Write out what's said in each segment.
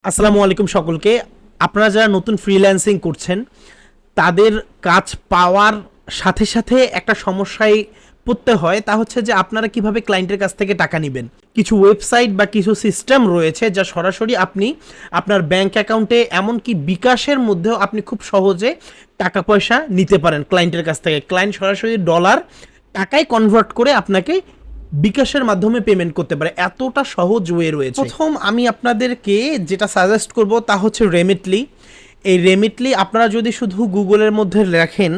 আসসালামু আলাইকুম সকলকে। আপনারা যারা নতুন ফ্রিল্যান্সিং করছেন তাদের কাজ পাওয়ার সাথে সাথে একটা সমস্যায় পড়তে হয়, তা হচ্ছে যে আপনারা কিভাবে ক্লায়েন্টের কাছ থেকে টাকা নেবেন। কিছু ওয়েবসাইট বা কিছু সিস্টেম রয়েছে যা সরাসরি আপনি আপনার ব্যাংক অ্যাকাউন্টে এমনকি বিকাশের মধ্যেও আপনি খুব সহজে টাকা পয়সা নিতে পারেন ক্লায়েন্টের কাছ থেকে। ক্লায়েন্ট সরাসরি ডলার টাকায় কনভার্ট করে আপনাকে বিকাশের মাধ্যমে পেমেন্ট করতে পারে, এতটা সহজ ওয়ে রয়েছে। প্রথম আমি আপনাদেরকে যেটা সাজেস্ট করব তা হচ্ছে রেমিটলি। এই রেমিটলি আপনারা যদি শুধু গুগলের মধ্যে লেখেন,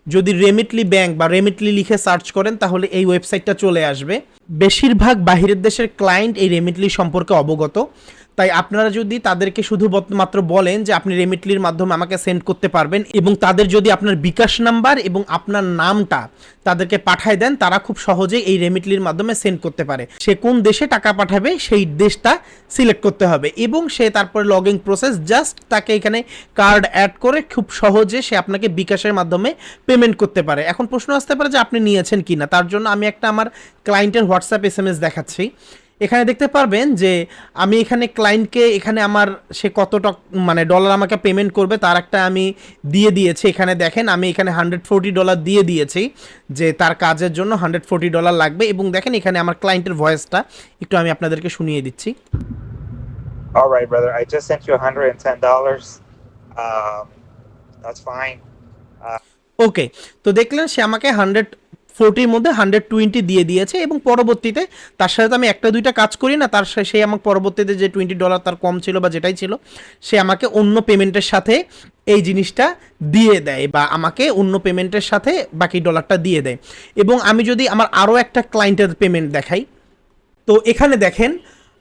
যদি রেমিটলি ব্যাংক বা রেমিটলি লিখে সার্চ করেন তাহলে এই ওয়েবসাইটটা চলে আসবে। বেশিরভাগ বাহিরের দেশের ক্লায়েন্ট এই রেমিটলি সম্পর্কে অবগত, তাই আপনারা যদি তাদেরকে শুধু মাত্র বলেন যে আপনি রেমিটলির মাধ্যমে আমাকে সেন্ড করতে পারবেন এবং তাদের যদি আপনার বিকাশ নাম্বার এবং আপনার নামটা তাদেরকে পাঠায় দেন, তারা খুব সহজেই এই রেমিটলির মাধ্যমে সেন্ড করতে পারে। সে কোন দেশে টাকা পাঠাবে সেই দেশটা সিলেক্ট করতে হবে এবং সে তারপরে লগইন প্রসেস, জাস্ট তাকে এখানে কার্ড অ্যাড করে খুব সহজে সে আপনাকে বিকাশের মাধ্যমে পেমেন্ট করতে পারে। এখন প্রশ্ন আসতে পারে যে আপনি নিয়েছেন কি না, তার জন্য আমি একটা আমার ক্লায়েন্টের হোয়াটসঅ্যাপ SMS দেখাচ্ছি। এখানে দেখতে পারবেন যে আমি এখানে ক্লায়েন্টকে এখানে আমার সে কত মানে ডলার আমাকে পেমেন্ট করবে তার একটা আমি দিয়ে দিয়েছি। এখানে দেখেন আমি এখানে $140 দিয়ে দিয়েছি যে তার কাজের জন্য $140 লাগবে, এবং দেখেন এখানে আমার ক্লায়েন্টের ভয়েসটা একটু আমি আপনাদেরকে শুনিয়ে দিচ্ছি। All right, brother. I just sent you $110. That's fine. ওকে, তো দেখলেন সে আমাকে 140 মধ্যে 120 দিয়ে দিয়েছে, এবং পরবর্তীতে তার সাথে তো আমি একটা দুইটা কাজ করি না, তার সে আমাকে পরবর্তীতে যে $20 তার কম ছিল বা যেটাই ছিল সে আমাকে অন্য পেমেন্টের সাথে এই জিনিসটা দিয়ে দেয়, বা আমাকে অন্য পেমেন্টের সাথে বাকি ডলারটা দিয়ে দেয়। এবং আমি যদি আমার আরও একটা ক্লায়েন্টের পেমেন্ট দেখাই, তো এখানে দেখেন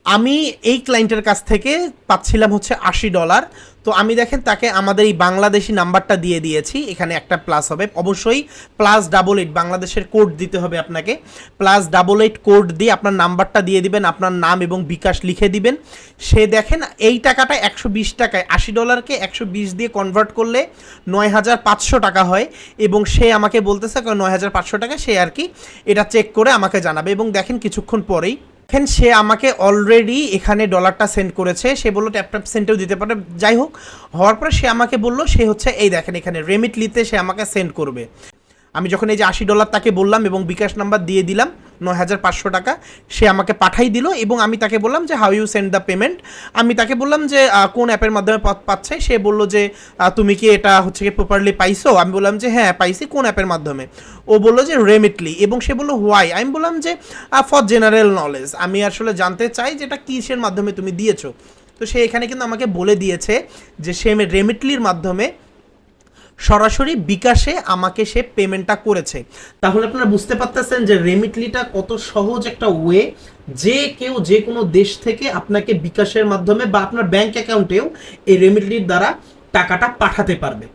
আমি এই ক্লায়েন্টের কাছ থেকে পাচ্ছিলাম হচ্ছে $80। তো আমি দেখেন তাকে আমাদের এই বাংলাদেশি নাম্বারটা দিয়ে দিয়েছি, এখানে একটা প্লাস হবে, অবশ্যই +88 বাংলাদেশের কোড দিতে হবে আপনাকে। +88 কোড দিয়ে আপনার নাম্বারটা দিয়ে দিবেন, আপনার নাম এবং বিকাশ লিখে দিবেন। সে দেখেন এই টাকাটা 120 টাকায়, $80কে 120 দিয়ে কনভার্ট করলে 9,500 টাকা হয়, এবং সে আমাকে বলতেছে 9,500 টাকা সে আর কি এটা চেক করে আমাকে জানাবে। এবং দেখেন কিছুক্ষণ পরেই দেখেন সে আমাকে অলরেডি এখানে ডলারটা সেন্ড করেছে। সে বললো ট্যাপ ট্যাপ সেন্ডও দিতে পারে, যাই হোক হওয়ার পরে সে আমাকে বললো সে হচ্ছে এই দেখেন এখানে রেমিটলিতে সে আমাকে সেন্ড করবে। আমি যখন এই যে $80 তাকে বললাম এবং বিকাশ নাম্বার দিয়ে দিলাম 9,500 টাকা, সে আমাকে পাঠাই দিল। এবং আমি তাকে বললাম যে how you send the payment. আমি তাকে বললাম যে কোন অ্যাপের মাধ্যমে পাচ্ছে। সে বললো যে তুমি কি এটা হচ্ছে কি প্রপারলি পাইছো। আমি বললাম যে হ্যাঁ পাইছি, কোন অ্যাপের মাধ্যমে। ও বললো যে রেমিটলি, এবং সে বললো হোয়াই। আমি বললাম যে ফর জেনারেল নলেজ, আমি আসলে জানতে চাই যে এটা কিসের মাধ্যমে তুমি দিয়েছো। তো সে এখানে কিন্তু আমাকে বলে দিয়েছে যে সে রেমিটলির মাধ্যমে সরাসরি বিকাশে আমাকে সে পেমেন্টটা করেছে। তাহলে আপনারা বুঝতে পারতেছেন যে রেমিটলিটা কত সহজ একটা ওয়ে, যে কেউ যে কোনো দেশ থেকে আপনাকে বিকাশের মাধ্যমে বা আপনার ব্যাংক অ্যাকাউন্টেও এই রেমিটলির দ্বারা টাকাটা পাঠাতে পারবে।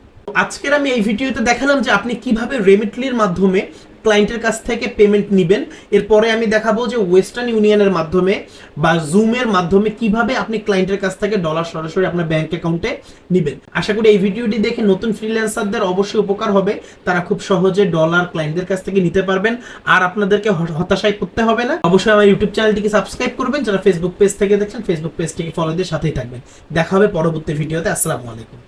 আজকের আমি এই ভিডিওতে দেখালাম যে আপনি কিভাবে রেমিটলির মাধ্যমে ক্লায়েন্টের কাছ থেকে পেমেন্ট নেবেন। এরপরে আমি দেখাবো যে ওয়েস্টার্ন ইউনিয়নের মাধ্যমে বা জুমের মাধ্যমে কিভাবে আপনি ক্লায়েন্টের কাছ থেকে ডলার সরাসরি আপনার ব্যাংক অ্যাকাউন্টে নেবেন। আশা করি এই ভিডিওটি দেখে নতুন ফ্রিল্যান্সারদের অবশ্যই উপকার হবে, তারা খুব সহজে ডলার ক্লায়েন্টদের কাছ থেকে নিতে পারবেন, আর আপনাদেরকে হতাশায় পড়তে হবে না। অবশ্যই আমার ইউটিউব চ্যানেলটিকে সাবস্ক্রাইব করবেন, যারা ফেসবুক পেজ থেকে দেখছেন ফেসবুক পেজটিকে ফলো দিয়ে সাথেই থাকবেন। দেখা হবে পরবর্তী ভিডিওতে। আসসালামু আলাইকুম।